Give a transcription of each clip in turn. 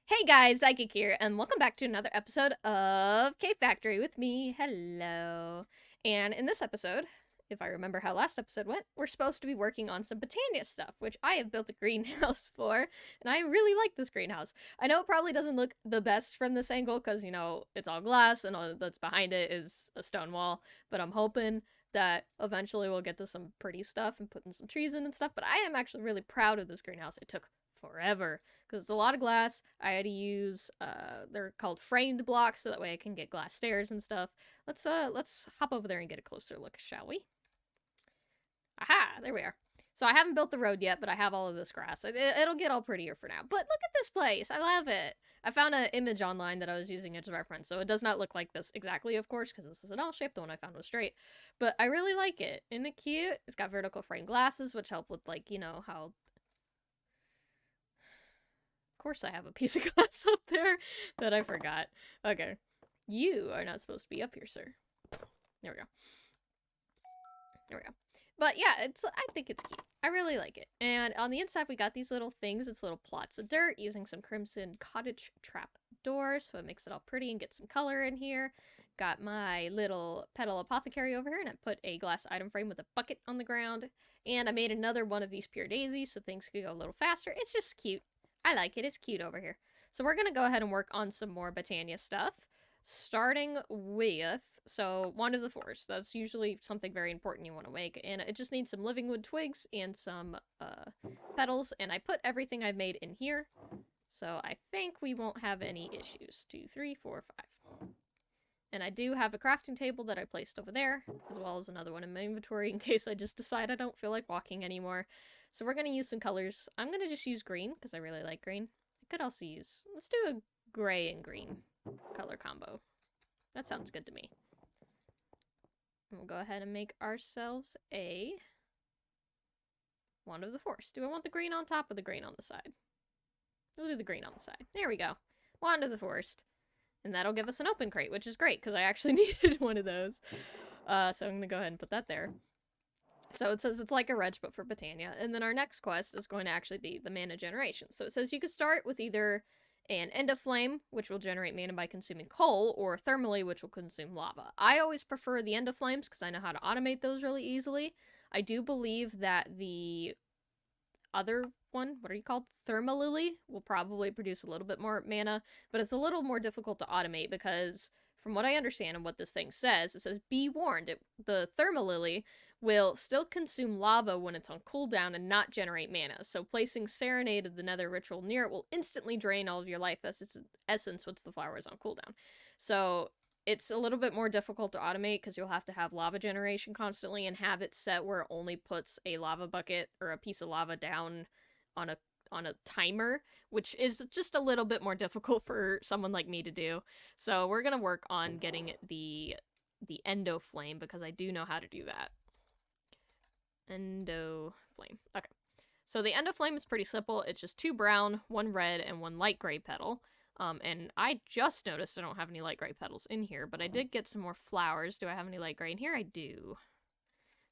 Hey guys, Psychic here, and welcome back to another episode of Cave Factory with me. Hello. And in this episode, if I remember how last episode went, we're supposed to be working on some Botania stuff, which I have built a greenhouse for, and I really like this greenhouse. I know it probably doesn't look the best from this angle because, it's all glass and all that's behind it is a stone wall, but I'm hoping that eventually we'll get to some pretty stuff and putting some trees in and stuff, but I am actually really proud of this greenhouse. It took forever because it's a lot of glass. I had to use they're called framed blocks so that way I can get glass stairs and stuff. Let's hop over there and get a closer look, shall we? Aha, there we are. So I haven't built the road yet, but I have all of this grass. It'll get all prettier for now. But look at this place. I love it. I found an image online that I was using as a reference, so it does not look like this exactly, of course, because this is an L shape. The one I found was straight. But I really like it. Isn't it cute? It's got vertical frame glasses, which help with, like, how course I have a piece of glass up there that I forgot. Okay. You are not supposed to be up here, sir. There we go. There we go. But yeah, I think it's cute. I really like it. And on the inside, we got these little things. It's little plots of dirt using some crimson cottage trap doors, so it makes it all pretty and get some color in here. Got my little petal apothecary over here, and I put a glass item frame with a bucket on the ground. And I made another one of these pure daisies so things could go a little faster. It's just cute. I like it. It's cute over here. So we're going to go ahead and work on some more Botania stuff. Starting with, so wand of the forest. That's usually something very important you want to make. And it just needs some living wood twigs and some petals. And I put everything I've made in here. So I think we won't have any issues. 2, 3, 4, 5. And I do have a crafting table that I placed over there, as well as another one in my inventory in case I just decide I don't feel like walking anymore. So we're going to use some colors. I'm going to just use green because I really like green. I could also use, let's do a gray and green color combo. That sounds good to me. And we'll go ahead and make ourselves a wand of the forest. Do I want the green on top or the green on the side? We'll do the green on the side. There we go. Wand of the forest. And that'll give us an open crate, which is great because I actually needed one of those. So I'm going to go ahead and put that there. So it says it's like a wrench, but for Botania. And then our next quest is going to actually be the mana generation. So it says you can start with either an end of flame, which will generate mana by consuming coal, or thermally, which will consume lava. I always prefer the end of flames because I know how to automate those really easily. I do believe that the other one, what are you called? Thermalily will probably produce a little bit more mana, but it's a little more difficult to automate because from what I understand and what this thing says, it says, be warned, the Thermalily will still consume lava when it's on cooldown and not generate mana. So placing Serenade of the Nether ritual near it will instantly drain all of your life essence once the flower is on cooldown. So it's a little bit more difficult to automate because you'll have to have lava generation constantly and have it set where it only puts a lava bucket or a piece of lava down on a timer, which is just a little bit more difficult for someone like me to do. So we're gonna work on getting the endo flame because I do know how to do that. Endo flame. Okay. So the endo flame is pretty simple. It's just 2 brown, 1 red, and 1 light gray petal. And I just noticed I don't have any light gray petals in here, but I did get some more flowers. Do I have any light gray in here? I do.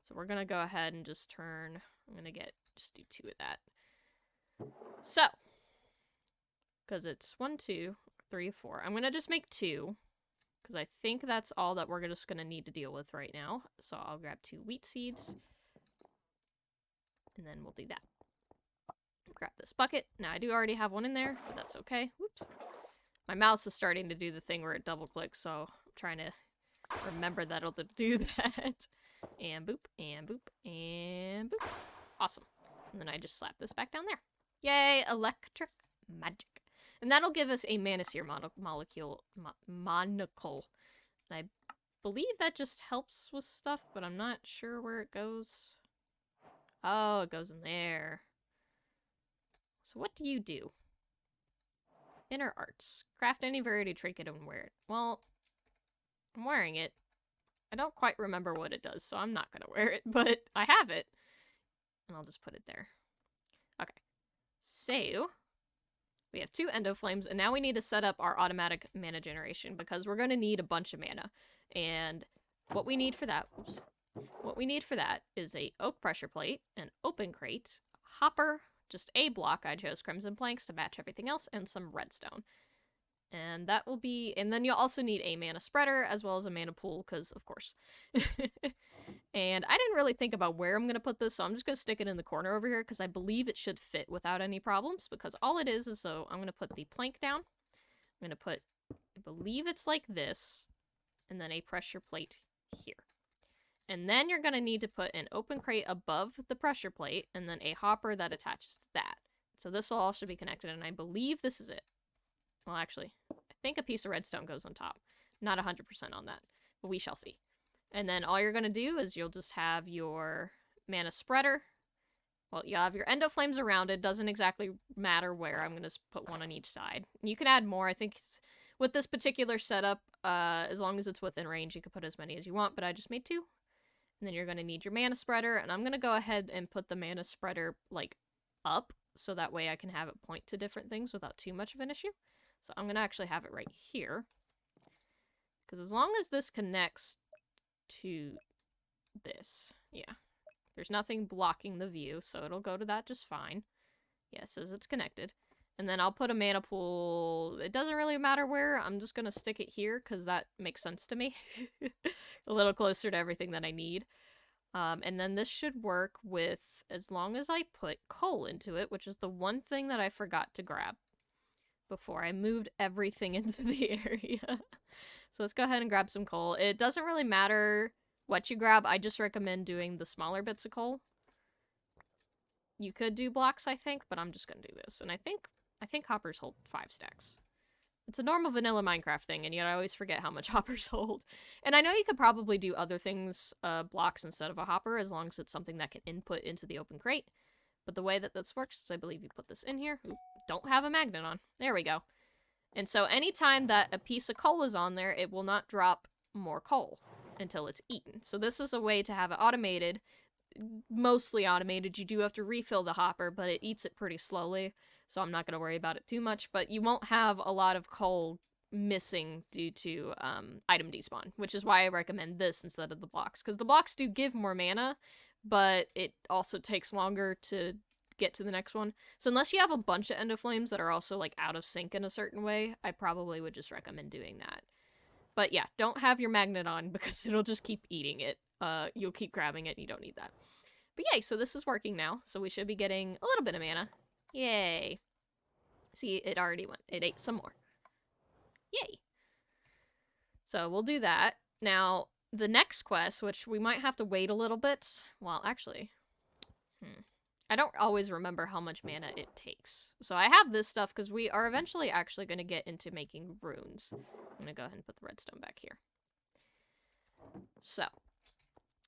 So we're gonna go ahead and just turn, I'm gonna just do 2 of that. So, because it's 1, 2, 3, 4. I'm gonna just make 2, because I think that's all that we're just gonna need to deal with right now. So I'll grab 2 wheat seeds, and then we'll do that. Grab this bucket. Now I do already have one in there, but that's okay. Whoops. My mouse is starting to do the thing where it double clicks, so I'm trying to remember that it'll do that. And boop, and boop, and boop. Awesome. And then I just slap this back down there. Yay, electric magic. And that'll give us a Manaseer monocle. And I believe that just helps with stuff, but I'm not sure where it goes. Oh, it goes in there. So what do you do? Inner arts. Craft any variety trinket and wear it. Well, I'm wearing it. I don't quite remember what it does, so I'm not going to wear it, but I have it. And I'll just put it there. Okay. So, we have 2 endo flames, and now we need to set up our automatic mana generation because we're going to need a bunch of mana. And what we need for that, what we need for that is a oak pressure plate, an open crate, hopper, just a block. I chose crimson planks to match everything else, and some redstone. And that will be, and then you'll also need a mana spreader as well as a mana pool, because of course. And I didn't really think about where I'm going to put this, so I'm just going to stick it in the corner over here, because I believe it should fit without any problems, because all it is, so I'm going to put the plank down. I'm going to put, I believe it's like this, and then a pressure plate here. And then you're going to need to put an open crate above the pressure plate, and then a hopper that attaches to that. So this will all should be connected, and I believe this is it. Well, actually, I think a piece of redstone goes on top. Not 100% on that, but we shall see. And then all you're going to do is you'll just have your mana spreader. Well, you have your endo flames around it. Doesn't exactly matter where. I'm going to put one on each side. You can add more. I think with this particular setup, as long as it's within range, you can put as many as you want, but I just made 2. And then you're going to need your mana spreader, and I'm going to go ahead and put the mana spreader, like, up, so that way I can have it point to different things without too much of an issue. So I'm going to actually have it right here. Because as long as this connects to this, yeah, there's nothing blocking the view, so it'll go to that just fine. Yeah, it says it's connected. And then I'll put a mana pool. It doesn't really matter where. I'm just going to stick it here because that makes sense to me. A little closer to everything that I need. And then this should work with, as long as I put coal into it, which is the one thing that I forgot to grab before I moved everything into the area. So let's go ahead and grab some coal. It doesn't really matter what you grab. I just recommend doing the smaller bits of coal. You could do blocks, I think, but I'm just going to do this. And I think hoppers hold 5 stacks. It's a normal vanilla Minecraft thing, and yet I always forget how much hoppers hold. And I know you could probably do other things, blocks instead of a hopper, as long as it's something that can input into the open crate. But the way that this works is I believe you put this in here. Oop, don't have a magnet on. There we go. And so anytime that a piece of coal is on there, it will not drop more coal until it's eaten. So this is a way to have it automated. Mostly automated. You do have to refill the hopper, but it eats it pretty slowly. So I'm not going to worry about it too much. But you won't have a lot of coal missing due to item despawn, which is why I recommend this instead of the blocks. Because the blocks do give more mana, but it also takes longer to get to the next one. So unless you have a bunch of endo flames that are also like out of sync in a certain way, I probably would just recommend doing that. But yeah, don't have your magnet on because it'll just keep eating it. You'll keep grabbing it and you don't need that. But yay, so this is working now. So we should be getting a little bit of mana. Yay. See, it already went. It ate some more. Yay. So we'll do that. Now, the next quest, which we might have to wait a little bit. Well, actually, I don't always remember how much mana it takes. So I have this stuff because we are eventually actually going to get into making runes. I'm going to go ahead and put the redstone back here. So,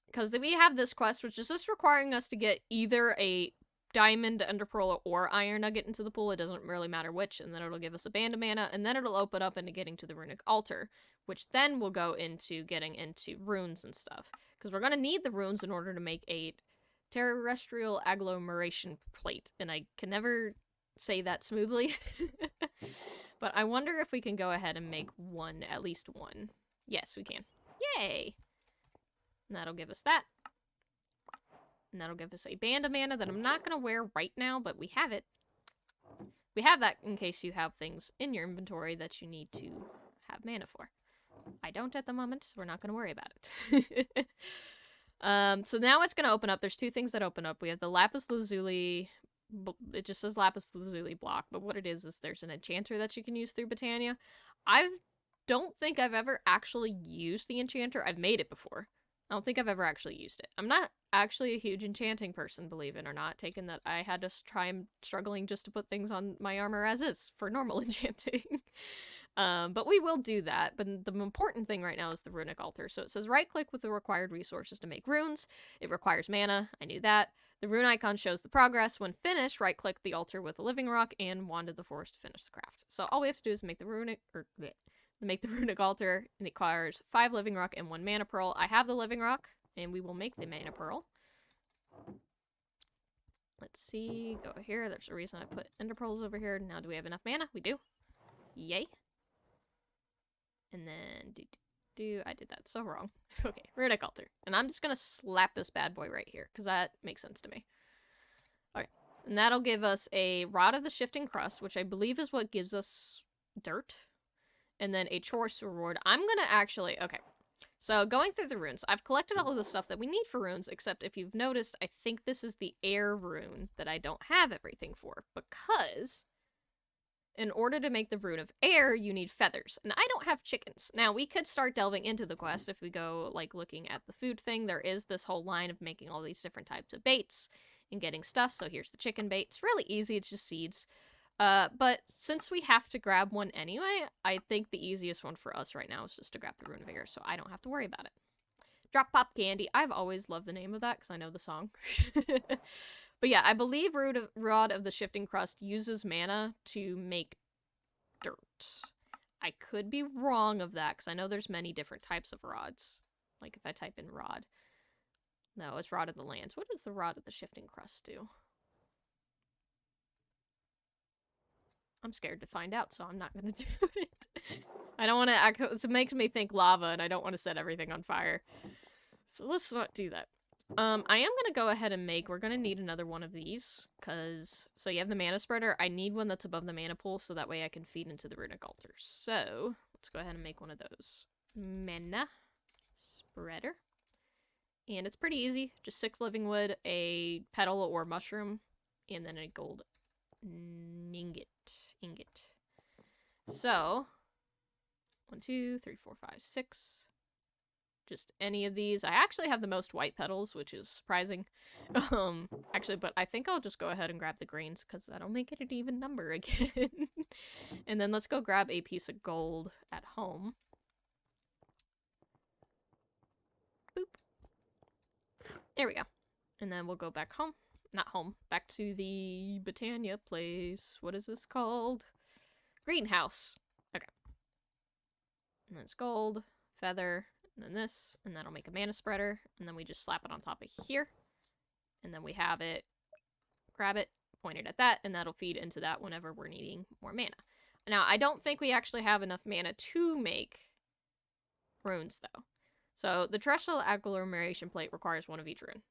because we have this quest, which is just requiring us to get either a diamond, ender pearl, or iron nugget into the pool. It doesn't really matter which, and then it'll give us a band of mana, and then it'll open up into getting to the runic altar, which then will go into getting into runes and stuff. Because we're going to need the runes in order to make a terrestrial agglomeration plate, and I can never say that smoothly. But I wonder if we can go ahead and make one, at least one. Yes, we can. Yay! And that'll give us that. And that'll give us a band of mana that I'm not going to wear right now, but we have it. We have that in case you have things in your inventory that you need to have mana for. I don't at the moment, so we're not going to worry about it. So now it's going to open up. There's 2 things that open up. We have the lapis lazuli. It just says lapis lazuli block, but what it is there's an enchanter that you can use through Botania. I don't think I've ever actually used the enchanter. I've made it before. I don't think I've ever actually used it. I'm not actually a huge enchanting person, believe it or not, taking that I had to try and struggling just to put things on my armor as is for normal enchanting. But we will do that. But the important thing right now is the runic altar. So it says right-click with the required resources to make runes. It requires mana. I knew that. The rune icon shows the progress. When finished, right-click the altar with a living rock and wand of the forest to finish the craft. So all we have to do is make the runic altar. It requires 5 living rock and 1 mana pearl. I have the living rock, and we will make the mana pearl. Let's see. Go here. There's a reason I put ender pearls over here. Now, do we have enough mana? We do. Yay. And then, I did that so wrong. Okay, runic altar. And I'm just gonna slap this bad boy right here, because that makes sense to me. Okay, And that'll give us a Rod of the Shifting Crust, which I believe is what gives us dirt. And then a choice reward. I'm gonna actually... Okay. So, going through the runes, I've collected all of the stuff that we need for runes, except if you've noticed, I think this is the air rune that I don't have everything for, because in order to make the rune of air, you need feathers, and I don't have chickens. Now, we could start delving into the quest if we go, like, looking at the food thing. There is this whole line of making all these different types of baits and getting stuff, so here's the chicken bait. It's really easy, it's just seeds. But since we have to grab one anyway, I think the easiest one for us right now is just to grab the Rune of Air, so I don't have to worry about it. Drop Pop Candy. I've always loved the name of that because I know the song. But yeah, I believe Rod of the Shifting Crust uses mana to make dirt. I could be wrong of that because I know there's many different types of rods. Like if I type in rod. No, it's Rod of the Lands. What does the Rod of the Shifting Crust do? I'm scared to find out, so I'm not gonna do it. I don't want to act. It makes me think lava, and I don't want to set everything on fire. So let's not do that. I am gonna go ahead and make. We're gonna need another one of these, cause so you have the mana spreader. I need one that's above the mana pool, so that way I can feed into the runic altar. So let's go ahead and make one of those. Mana spreader, and it's pretty easy. Just 6 living wood, a petal or mushroom, and then a gold ingot. So 1, 2, 3, 4, 5, 6. Just any of these. I actually have the most white petals, which is surprising. Actually, but I think I'll just go ahead and grab the greens because that'll make it an even number again. And then let's go grab a piece of gold at home. Boop. There we go. And then we'll go back home. Not home. Back to the Botania place. What is this called? Greenhouse. Okay. And then it's gold, feather, and then this, and that'll make a mana spreader, and then we just slap it on top of here, and then we have it, grab it, point it at that, and that'll feed into that whenever we're needing more mana. Now, I don't think we actually have enough mana to make runes, though. So, the terrestrial agglomeration plate requires 1 of each rune.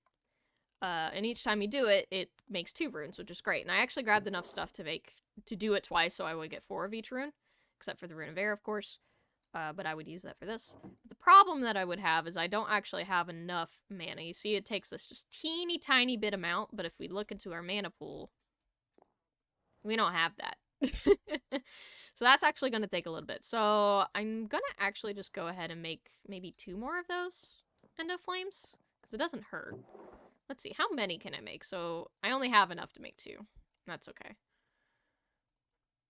And each time you do it, it makes 2 runes, which is great. And I actually grabbed enough stuff to do it twice, so I would get 4 of each rune, except for the Rune of Air, of course. But I would use that for this. The problem that I would have is I don't actually have enough mana. You see, it takes this just teeny tiny bit amount, but if we look into our mana pool, we don't have that. So that's actually going to take a little bit. So I'm going to actually just go ahead and make maybe 2 more of those Endo Flames, because it doesn't hurt. Let's see, how many can I make? So I only have enough to make 2. That's okay.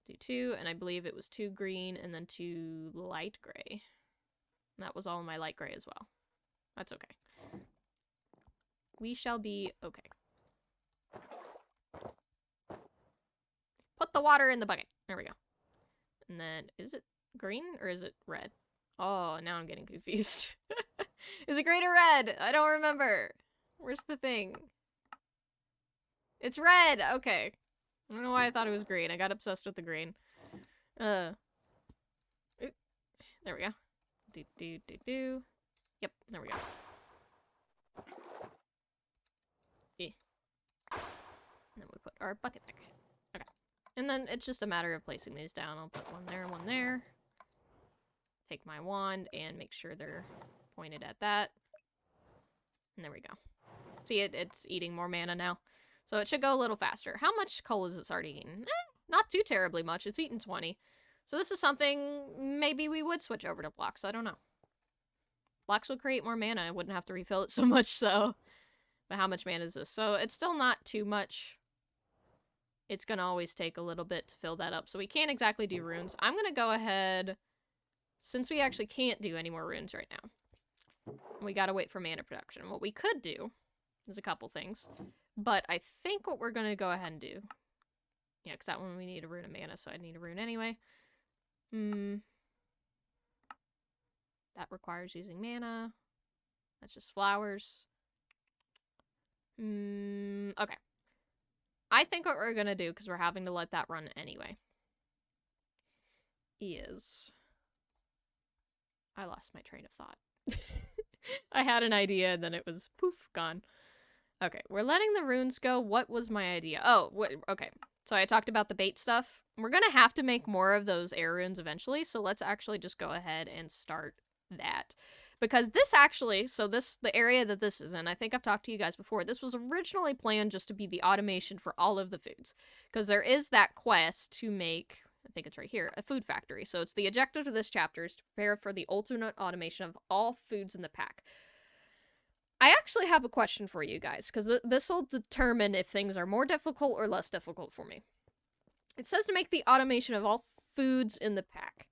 Do 2, and I believe it was 2 green and then 2 light gray. And that was all my light gray as well. That's okay. We shall be okay. Put the water in the bucket. There we go. And then, is it green or is it red? Oh, now I'm getting confused. Is it green or red? I don't remember. Where's the thing? It's red! Okay. I don't know why I thought it was green. I got obsessed with the green. There we go. Yep, there we go. And then we put our bucket back. Okay. And then it's just a matter of placing these down. I'll put one there. Take my wand and make sure they're pointed at that. And there we go. See, it's eating more mana now. So it should go a little faster. How much coal is it already eaten? Not too terribly much. It's eaten 20. So this is something maybe we would switch over to blocks. I don't know. Blocks would create more mana. I wouldn't have to refill it so much, so... But how much mana is this? So it's still not too much. It's going to always take a little bit to fill that up. So we can't exactly do runes. I'm going to go ahead... Since we actually can't do any more runes right now. We got to wait for mana production. What we could do is a couple things. But I think what we're going to go ahead and do... Yeah, because that one we need a rune of mana, so I need a rune anyway. That requires using mana. That's just flowers. Okay. I think what we're going to do, because we're having to let that run anyway, is... I lost my train of thought. I had an idea, and then it was poof, gone. Okay, we're letting the runes go. What was my idea? Oh, okay. So I talked about the bait stuff. We're gonna have to make more of those air runes eventually, so let's actually just go ahead and start that. Because this actually, the area that this is in, I think I've talked to you guys before, this was originally planned just to be the automation for all of the foods. Because there is that quest to make, I think it's right here, a food factory. So it's the objective of this chapter is to prepare for the ultimate automation of all foods in the pack. I actually have a question for you guys, because this will determine if things are more difficult or less difficult for me. It says to make the automation of all foods in the pack.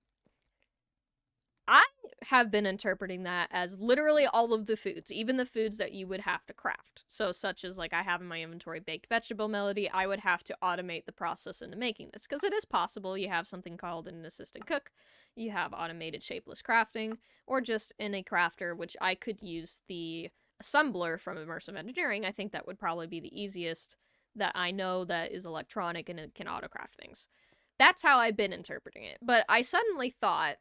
I have been interpreting that as literally all of the foods, even the foods that you would have to craft. So such as, like, I have in my inventory baked vegetable melody, I would have to automate the process into making this, because it is possible. You have something called an assistant cook, you have automated shapeless crafting, or just in a crafter, which I could use the assembler from immersive engineering. I think that would probably be the easiest that I know that is electronic and it can autocraft things. That's how I've been interpreting it. But I suddenly thought,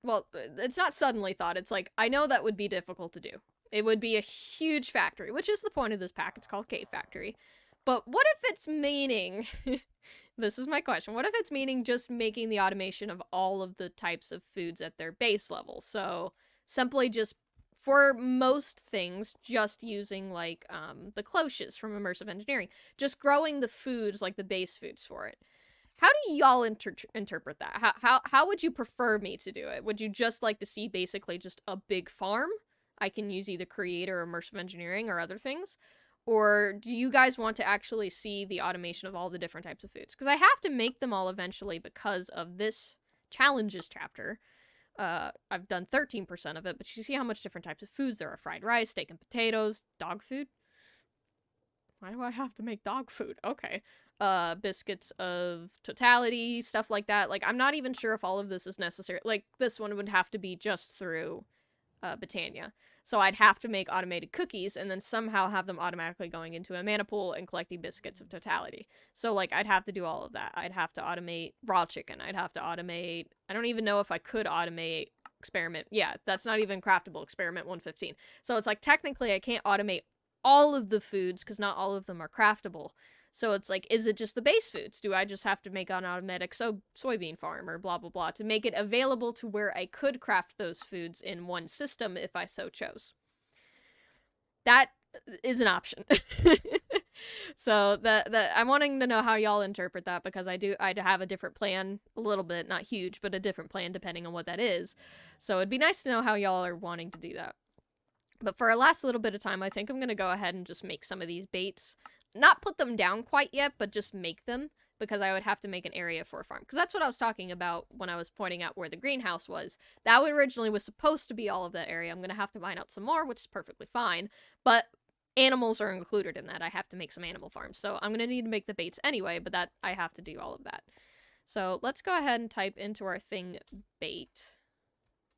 well, it's not suddenly thought, it's like, I know that would be difficult to do. It would be a huge factory, which is the point of this pack. It's called Cave Factory. But what if it's meaning, this is my question, what if it's meaning just making the automation of all of the types of foods at their base level? So simply just, for most things, just using, like, the cloches from immersive engineering. Just growing the foods, like the base foods for it. How do y'all interpret that? How would you prefer me to do it? Would you just like to see basically just a big farm? I can use either create or immersive engineering or other things. Or do you guys want to actually see the automation of all the different types of foods? Because I have to make them all eventually because of this challenges chapter. I've done 13% of it, but you see how much different types of foods there are. Fried rice, steak and potatoes, dog food. Why do I have to make dog food? Okay. Biscuits of totality, stuff like that. Like, I'm not even sure if all of this is necessary. Like, this one would have to be just through Botania. So I'd have to make automated cookies and then somehow have them automatically going into a mana pool and collecting biscuits of totality. So, like, I'd have to do all of that. I'd have to automate raw chicken. I'd have to automate... I don't even know if I could automate experiment. Yeah, that's not even craftable. Experiment 115. So it's like, technically, I can't automate all of the foods because not all of them are craftable. So it's like, is it just the base foods? Do I just have to make an automatic soybean farm or blah, blah, blah to make it available to where I could craft those foods in one system if I so chose? That is an option. So I'm wanting to know how y'all interpret that, because I'd have a different plan, a little bit, not huge, but a different plan depending on what that is. So it'd be nice to know how y'all are wanting to do that. But for our last little bit of time, I think I'm going to go ahead and just make some of these baits. Not put them down quite yet, but just make them, because I would have to make an area for a farm. Because that's what I was talking about when I was pointing out where the greenhouse was. That originally was supposed to be all of that area. I'm going to have to mine out some more, which is perfectly fine. But animals are included in that. I have to make some animal farms. So I'm going to need to make the baits anyway, but that I have to do all of that. So let's go ahead and type into our thing bait.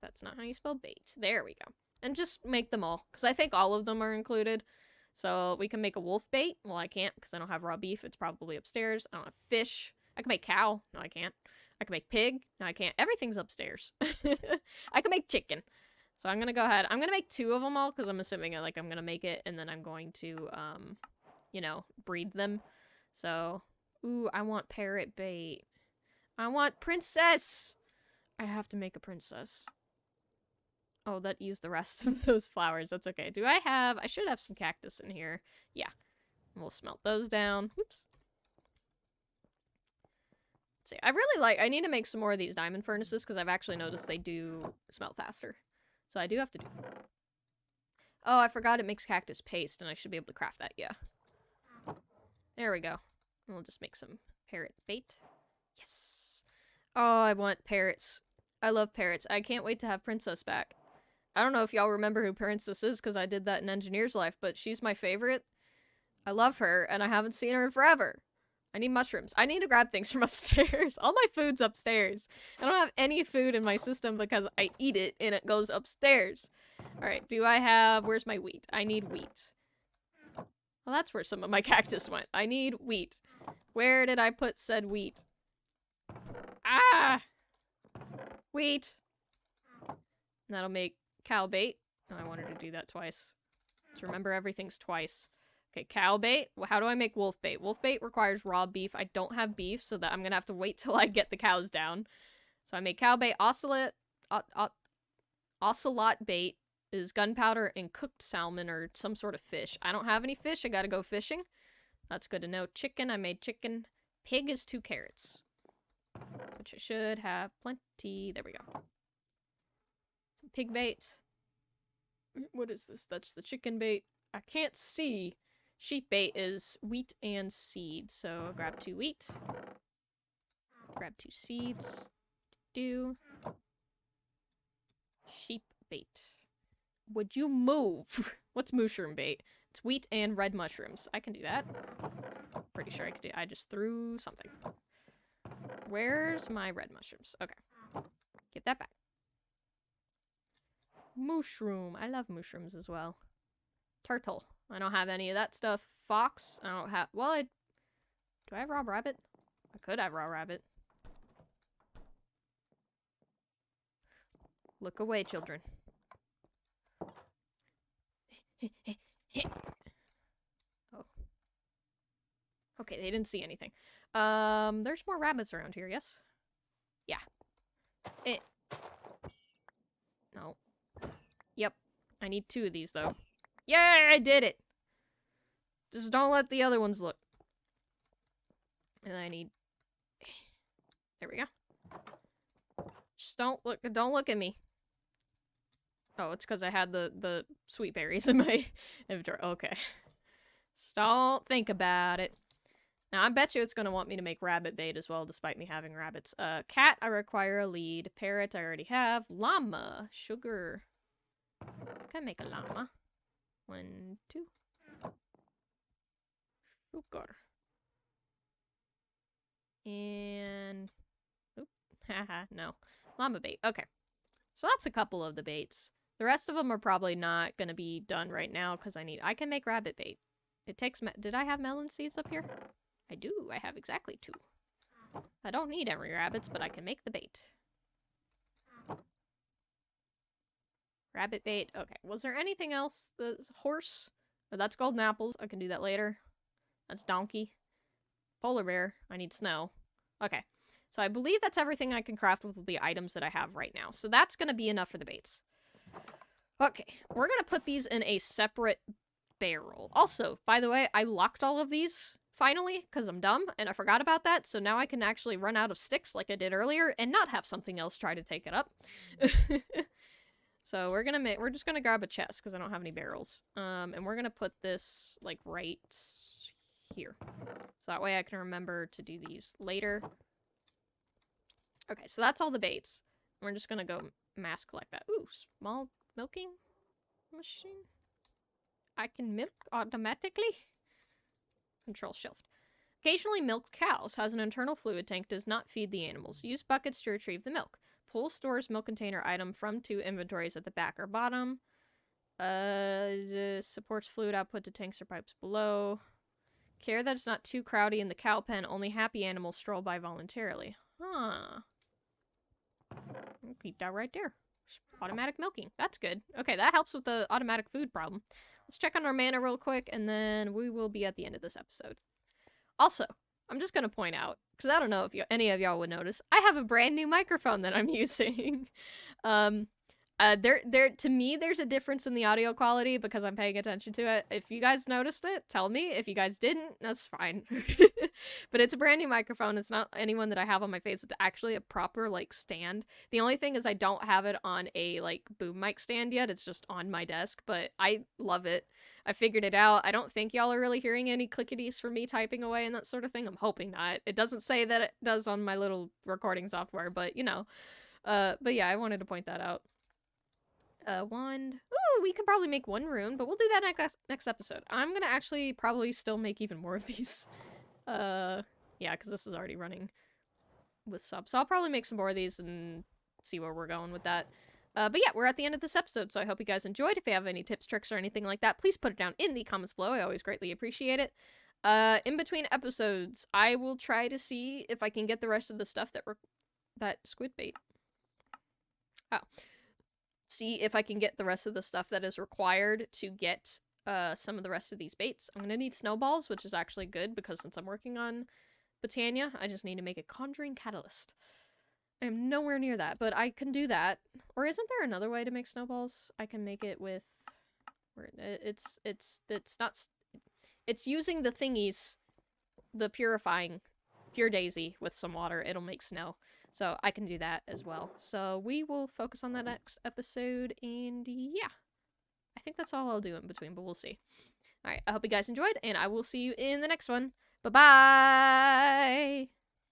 That's not how you spell bait. There we go. And just make them all, because I think all of them are included. So we can make a wolf bait. Well, I can't because I don't have raw beef. It's probably upstairs. I don't have fish. I can make cow. No, I can't. I can make pig. No, I can't. Everything's upstairs. I can make chicken. So I'm going to go ahead. I'm going to make 2 of them all because I'm assuming I'm going to make it and then I'm going to, you know, breed them. So, ooh, I want parrot bait. I want princess. I have to make a princess. Oh, that used the rest of those flowers. That's okay. I should have some cactus in here. Yeah. We'll smelt those down. Oops. Let's see. I need to make some more of these diamond furnaces because I've actually noticed they do smelt faster. So I do have to do... Oh, I forgot it makes cactus paste and I should be able to craft that. Yeah. There we go. We'll just make some parrot bait. Yes. Oh, I want parrots. I love parrots. I can't wait to have Princess back. I don't know if y'all remember who Princess is because I did that in Engineer's Life, but she's my favorite. I love her, and I haven't seen her in forever. I need mushrooms. I need to grab things from upstairs. All my food's upstairs. I don't have any food in my system because I eat it and it goes upstairs. Alright, where's my wheat? I need wheat. Well, that's where some of my cactus went. I need wheat. Where did I put said wheat? Ah! Wheat. That'll make cow bait. Oh, I wanted to do that twice. Just remember everything's twice. Okay, cow bait. Well, how do I make wolf bait? Wolf bait requires raw beef. I don't have beef, so that I'm gonna have to wait till I get the cows down. So I make cow bait. Ocelot bait is gunpowder and cooked salmon or some sort of fish. I don't have any fish. I gotta go fishing. That's good to know. Chicken. I made chicken. Pig is 2 carrots. Which I should have plenty. There we go. Some pig bait. What is this? That's the chicken bait. I can't see. Sheep bait is wheat and seed. So I'll grab 2 wheat. Grab 2 seeds. Sheep bait. Would you move? What's mushroom bait? It's wheat and red mushrooms. I can do that. Pretty sure I could do. I just threw something. Where's my red mushrooms? Okay. Get that back. Mushroom. I love mushrooms as well. Turtle. I don't have any of that stuff. Fox. I don't have... Well, do I have raw rabbit? I could have raw rabbit. Look away, children. Oh. Okay, they didn't see anything. There's more rabbits around here, yes? Yeah. No. Yep. I need 2 of these, though. Yay, I did it! Just don't let the other ones look. And I need... There we go. Just don't look at me. Oh, it's because I had the sweet berries in my inventory. Okay. Just don't think about it. Now, I bet you it's going to want me to make rabbit bait as well, despite me having rabbits. Cat, I require a lead. Parrot, I already have. Llama. Sugar. Can I make a llama? 1, 2. Sugar. And... Oop. Haha, no. Llama bait. Okay. So that's a couple of the baits. The rest of them are probably not going to be done right now, because I can make rabbit bait. It takes... Did I have melon seeds up here? I do. I have exactly 2. I don't need every rabbits, but I can make the bait. Rabbit bait. Okay. Was there anything else? The horse? Oh, that's golden apples. I can do that later. That's donkey. Polar bear. I need snow. Okay. So I believe that's everything I can craft with the items that I have right now. So that's going to be enough for the baits. Okay. We're going to put these in a separate barrel. Also, by the way, I locked all of these finally because I'm dumb and I forgot about that. So now I can actually run out of sticks like I did earlier and not have something else try to take it up. So we're just gonna grab a chest because I don't have any barrels. And we're gonna put this like right here. So that way I can remember to do these later. Okay, so that's all the baits. We're just gonna go mass collect that. Ooh, small milking machine. I can milk automatically. Control shift. Occasionally milked cows has an internal fluid tank, does not feed the animals. Use buckets to retrieve the milk. Pull stores milk container item from 2 inventories at the back or bottom. Supports fluid output to tanks or pipes below. Care that it's not too crowded in the cow pen. Only happy animals stroll by voluntarily. Huh. I'll keep that right there. Automatic milking. That's good. Okay, that helps with the automatic food problem. Let's check on our mana real quick, and then we will be at the end of this episode. Also, I'm just going to point out, because I don't know if any of y'all would notice, I have a brand new microphone that I'm using. To me, there's a difference in the audio quality because I'm paying attention to it. If you guys noticed it, tell me. If you guys didn't, that's fine. But it's a brand new microphone. It's not anyone that I have on my face. It's actually a proper, like, stand. The only thing is I don't have it on a, like, boom mic stand yet. It's just on my desk, but I love it. I figured it out. I don't think y'all are really hearing any clickities from me typing away and that sort of thing. I'm hoping not. It doesn't say that it does on my little recording software, but, you know. But yeah, I wanted to point that out. Wand. Ooh, we could probably make 1 rune, but we'll do that next episode. I'm gonna actually probably still make even more of these. Yeah, because this is already running with subs. So I'll probably make some more of these and see where we're going with that. But yeah, we're at the end of this episode, so I hope you guys enjoyed. If you have any tips, tricks, or anything like that, please put it down in the comments below. I always greatly appreciate it. In between episodes, I will try to see if I can get the rest of the stuff that squid bait. Oh. See if I can get the rest of the stuff that is required to get some of the rest of these baits. I'm gonna need snowballs, which is actually good because since I'm working on Botania, I just need to make a conjuring catalyst. I am nowhere near that, but I can do that. Or isn't there another way to make snowballs? I can make it with... It's not... It's using the thingies, the purifying pure daisy with some water. It'll make snow. So I can do that as well. So we will focus on that next episode, and yeah. I think that's all I'll do in between, but we'll see. Alright, I hope you guys enjoyed, and I will see you in the next one. Bye-bye!